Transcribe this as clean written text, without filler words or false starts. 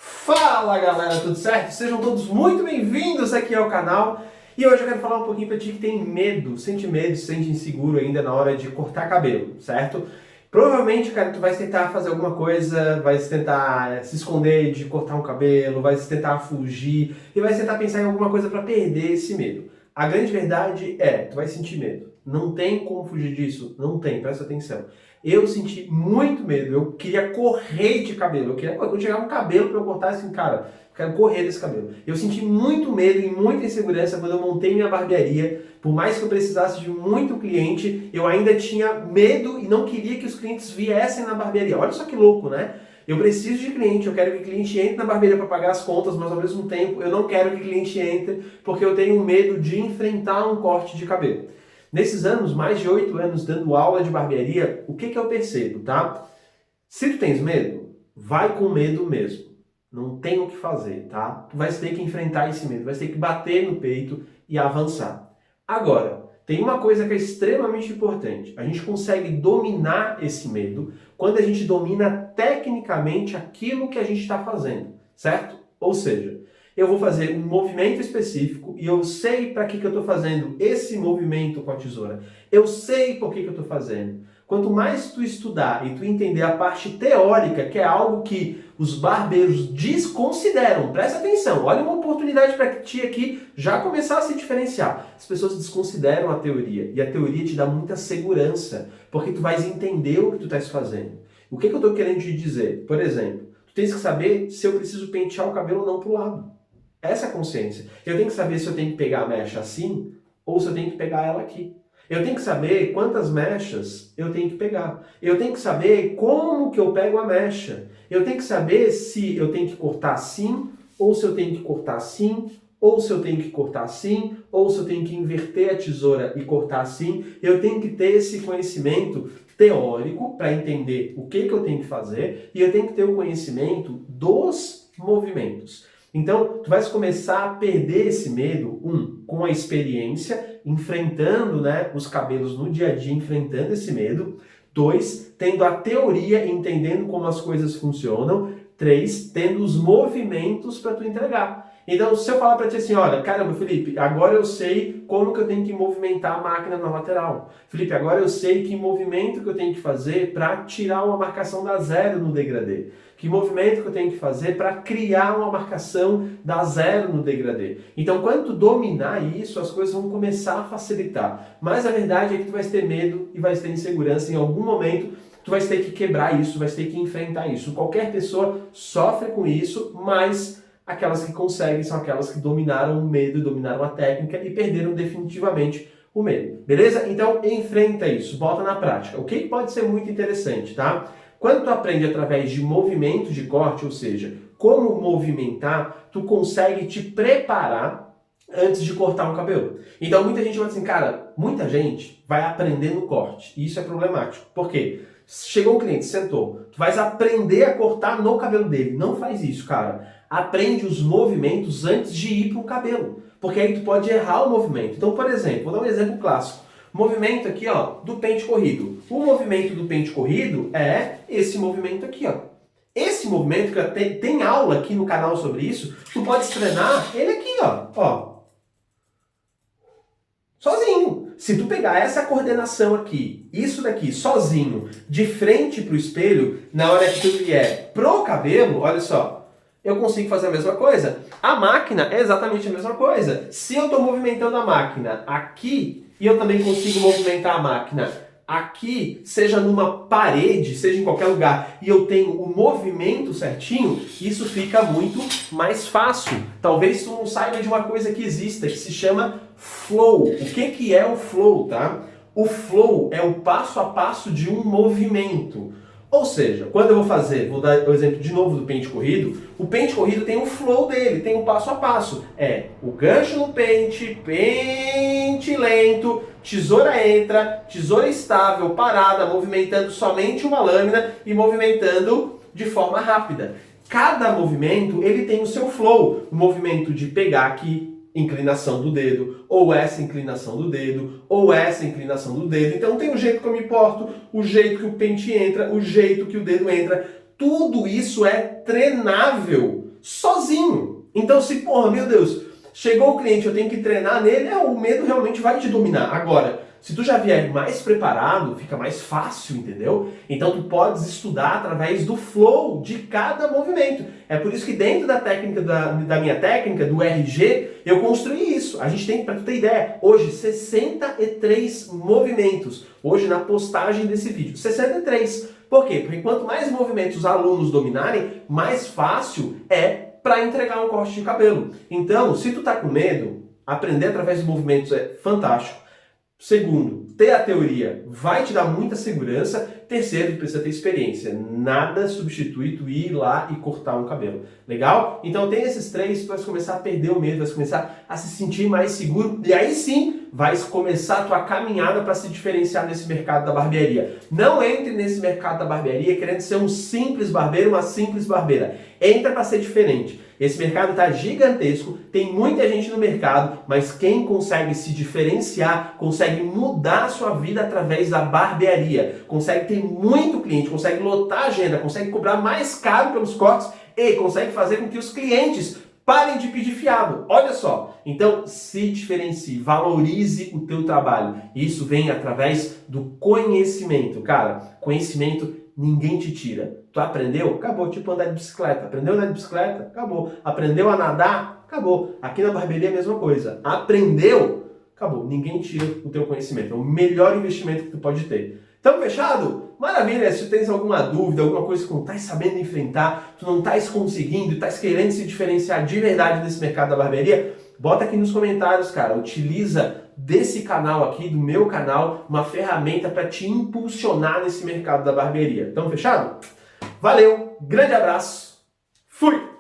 Fala galera, tudo certo? Sejam todos muito bem-vindos aqui ao canal. E hoje eu quero falar um pouquinho pra ti que tem medo, se sente inseguro ainda na hora de cortar cabelo, certo? Provavelmente, cara, tu vai tentar fazer alguma coisa, vai tentar se esconder de cortar um cabelo, vai tentar fugir e vai tentar pensar em alguma coisa pra perder esse medo. A grande verdade é, tu vai sentir medo. Não tem como fugir disso, não tem, presta atenção. Eu senti muito medo, eu queria correr de cabelo, quando chegava um cabelo pra eu cortar, assim, cara, eu quero correr desse cabelo. Eu senti muito medo e muita insegurança quando eu montei minha barbearia. Por mais que eu precisasse de muito cliente, eu ainda tinha medo e não queria que os clientes viessem na barbearia. Olha só que louco, né? Eu preciso de cliente, eu quero que o cliente entre na barbearia para pagar as contas, mas ao mesmo tempo eu não quero que o cliente entre porque eu tenho medo de enfrentar um corte de cabelo. Nesses anos, mais de 8 anos dando aula de barbearia, o que eu percebo, tá? Se tu tens medo, vai com medo mesmo. Não tem o que fazer, tá? Tu vai ter que enfrentar esse medo, vai ter que bater no peito e avançar. Agora, tem uma coisa que é extremamente importante. A gente consegue dominar esse medo quando a gente domina tecnicamente aquilo que a gente está fazendo, certo? Ou seja, eu vou fazer um movimento específico e eu sei para que eu estou fazendo esse movimento com a tesoura. Eu sei por que eu estou fazendo. Quanto mais tu estudar e tu entender a parte teórica, que é algo que os barbeiros desconsideram, presta atenção, olha uma oportunidade para ti aqui já começar a se diferenciar. As pessoas desconsideram a teoria e a teoria te dá muita segurança, porque tu vais entender o que tu estás fazendo. O que eu estou querendo te dizer? Por exemplo, tu tens que saber se eu preciso pentear o cabelo ou não para o lado. Essa é a consciência. Eu tenho que saber se eu tenho que pegar a mecha assim ou se eu tenho que pegar ela aqui. Eu tenho que saber quantas mechas eu tenho que pegar. Eu tenho que saber como que eu pego a mecha. Eu tenho que saber se eu tenho que cortar assim, ou se eu tenho que cortar assim, ou se eu tenho que cortar assim, ou se eu tenho que inverter a tesoura e cortar assim. Eu tenho que ter esse conhecimento teórico para entender o que eu tenho que fazer e eu tenho que ter o conhecimento dos movimentos. Então, tu vais começar a perder esse medo, com a experiência, enfrentando, né, os cabelos no dia a dia, enfrentando esse medo. 2, tendo a teoria, entendendo como as coisas funcionam. 3, tendo os movimentos para tu entregar. Então, se eu falar para ti assim, olha, caramba, Felipe, agora eu sei como que eu tenho que movimentar a máquina na lateral. Felipe, agora eu sei que movimento que eu tenho que fazer para tirar uma marcação da zero no degradê. Que movimento que eu tenho que fazer para criar uma marcação da zero no degradê. Então, quando tu dominar isso, as coisas vão começar a facilitar. Mas a verdade é que tu vais ter medo e vais ter insegurança em algum momento. Tu vais ter que quebrar isso, vais ter que enfrentar isso. Qualquer pessoa sofre com isso, mas aquelas que conseguem são aquelas que dominaram o medo, dominaram a técnica e perderam definitivamente o medo. Beleza? Então, enfrenta isso, bota na prática. O que pode ser muito interessante, tá? Quando tu aprende através de movimento de corte, ou seja, como movimentar, tu consegue te preparar antes de cortar um cabelo. Então muita gente vai assim, cara, muita gente vai aprender no corte, e isso é problemático. Por quê? Chegou um cliente, sentou, tu vais aprender a cortar no cabelo dele. Não faz isso, cara. Aprende os movimentos antes de ir para o cabelo, porque aí tu pode errar o movimento. Então, por exemplo, vou dar um exemplo clássico. Movimento aqui, ó, do pente corrido. O movimento do pente corrido é esse movimento aqui, ó. Esse movimento, que tem aula aqui no canal sobre isso, tu pode treinar ele aqui, ó. Sozinho. Se tu pegar essa coordenação aqui, isso daqui, sozinho, de frente pro espelho, na hora que tu vier pro cabelo, olha só, eu consigo fazer a mesma coisa. A máquina é exatamente a mesma coisa. Se eu estou movimentando a máquina aqui, e eu também consigo movimentar a máquina aqui, seja numa parede, seja em qualquer lugar, e eu tenho o movimento certinho, isso fica muito mais fácil. Talvez tu não saiba de uma coisa que exista, que se chama flow. O que é o flow, tá? O flow é o passo a passo de um movimento. Ou seja, quando eu vou dar o exemplo de novo do pente corrido, o pente corrido tem o flow dele, tem o passo a passo. É o gancho no pente, pente lento, tesoura entra, tesoura estável, parada, movimentando somente uma lâmina e movimentando de forma rápida. Cada movimento, ele tem o seu flow. O movimento de pegar aqui, inclinação do dedo, ou essa inclinação do dedo, ou essa inclinação do dedo. Então tem o jeito que eu me porto, o jeito que o pente entra, o jeito que o dedo entra. Tudo isso é treinável. sozinho. Então se, porra, meu Deus, chegou o cliente, eu tenho que treinar nele, o medo realmente vai te dominar. Agora, se tu já vier mais preparado, fica mais fácil, entendeu? Então tu podes estudar através do flow de cada movimento. É por isso que dentro da técnica, da minha técnica, do RG, eu construí isso. A gente tem, pra tu ter ideia, hoje 63 movimentos. Hoje na postagem desse vídeo, 63. Por quê? Porque quanto mais movimentos os alunos dominarem, mais fácil é para entregar um corte de cabelo. Então, se tu tá com medo, aprender através dos movimentos é fantástico. Segundo, ter a teoria vai te dar muita segurança. Terceiro, tu precisa ter experiência. Nada substitui tu ir lá e cortar um cabelo. Legal? Então tem esses três, tu vai começar a perder o medo, vai começar a se sentir mais seguro. E aí sim, vai começar a tua caminhada para se diferenciar nesse mercado da barbearia. Não entre nesse mercado da barbearia querendo ser um simples barbeiro, uma simples barbeira. Entra para ser diferente. Esse mercado está gigantesco, tem muita gente no mercado, mas quem consegue se diferenciar, consegue mudar a sua vida através da barbearia, consegue ter muito cliente, consegue lotar a agenda, consegue cobrar mais caro pelos cortes e consegue fazer com que os clientes parem de pedir fiado. Olha só, então se diferencie, valorize o teu trabalho. Isso vem através do conhecimento, cara. Conhecimento ninguém te tira. Tu aprendeu? Acabou. Tipo andar de bicicleta. Aprendeu a andar de bicicleta? Acabou. Aprendeu a nadar? Acabou. Aqui na barbearia é a mesma coisa. Aprendeu? Acabou. Ninguém tira o teu conhecimento. É o melhor investimento que tu pode ter. Tamo fechado? Maravilha! Se tu tens alguma dúvida, alguma coisa que tu não estás sabendo enfrentar, tu não estás conseguindo, estás querendo se diferenciar de verdade nesse mercado da barbearia, bota aqui nos comentários, cara. Utiliza desse canal aqui, do meu canal, uma ferramenta para te impulsionar nesse mercado da barbearia. Tamo fechado? Valeu, grande abraço, fui!